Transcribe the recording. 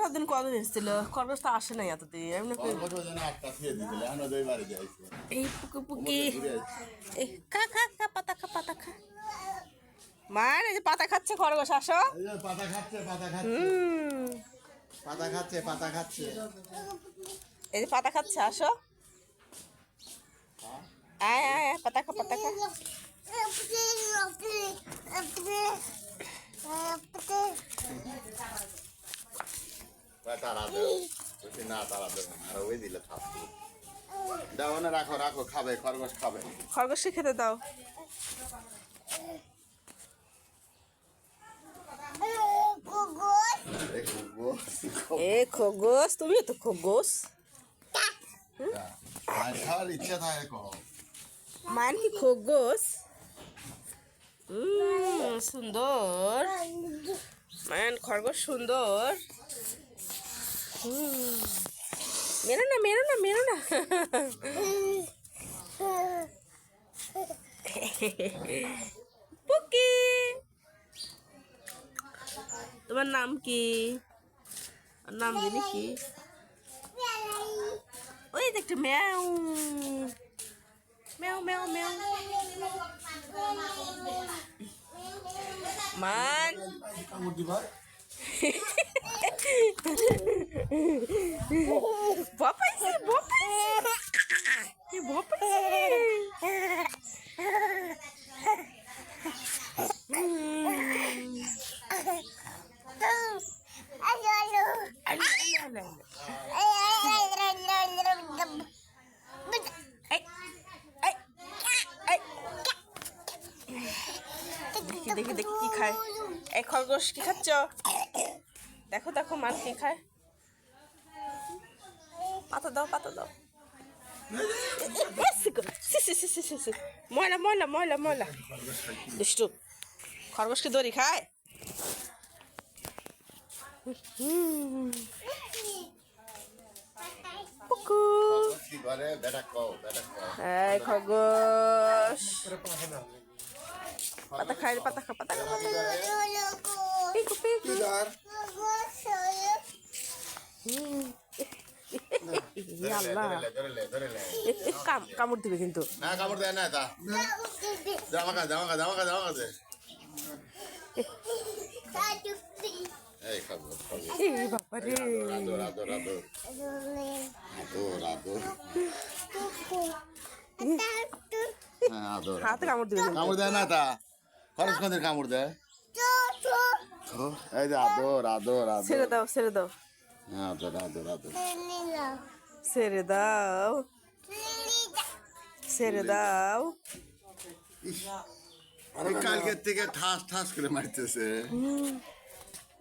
এতদিন কদিন এসেছিল খরগোশ তো আসে নাই এতদিন এমনি এই পুকি পুকি এই খা খা খা পাতা খা পাতা খা মার এই যে পাতা খাচ্ছে খরগোশ আসো পাতা খাচ্ছে পাতা খাচ্ছে পাতা খাচ্ছে এই যে পাতা খাচ্ছে আসো আয় আয় আয় পাতা খা পাতা খা দাও না রাখো রাখো খাবে খরগোশ খাবে খরগোশকে খেতে দাও এ খরগোশ তুমি তো খরগোশ খাওয়ার ইচ্ছা থাকে কম মান কি খরগোশ সুন্দর মান খরগোশ সুন্দর মেরো না মেরো না মেরো না পুকি তোমার নাম কি নাম জানি কি ওই দেখতে ম্যাও ম্যাও ম্যাও ম্যাও মান বপাইছে বপাইছে দেখি দেখি কি খায় এই খরগোশ কি খাচ্ছ দেখো দেখো মান কি খায় পাতা দাও পাতা দাও ময়লা ময়লা ময়লা ময়লা দুষ্টু খরগোশ কি দড়ি খায় এই খরগোশ পাতা খাই পাতা খা পাতা খা পিকু পিকু কামড় দিবে কিন্তু না কামড় দেয় না তা জামা কা জামা কা জামা কা জামা কা দে এই খাবো এই বাবা রে আদর আদর আদর আদর আদর আদর হাতে কামড় দিবে কামড় দেয় না তা খরচ কোনদের কামড় দেয় এই যে আদর আদর আদর ছেড়ে দাও ছেড়ে দাও আদর আদর আদর ছেড়ে দাও ছেড়ে দাও কালকের থেকে ঠাস ঠাস করে মারতেছে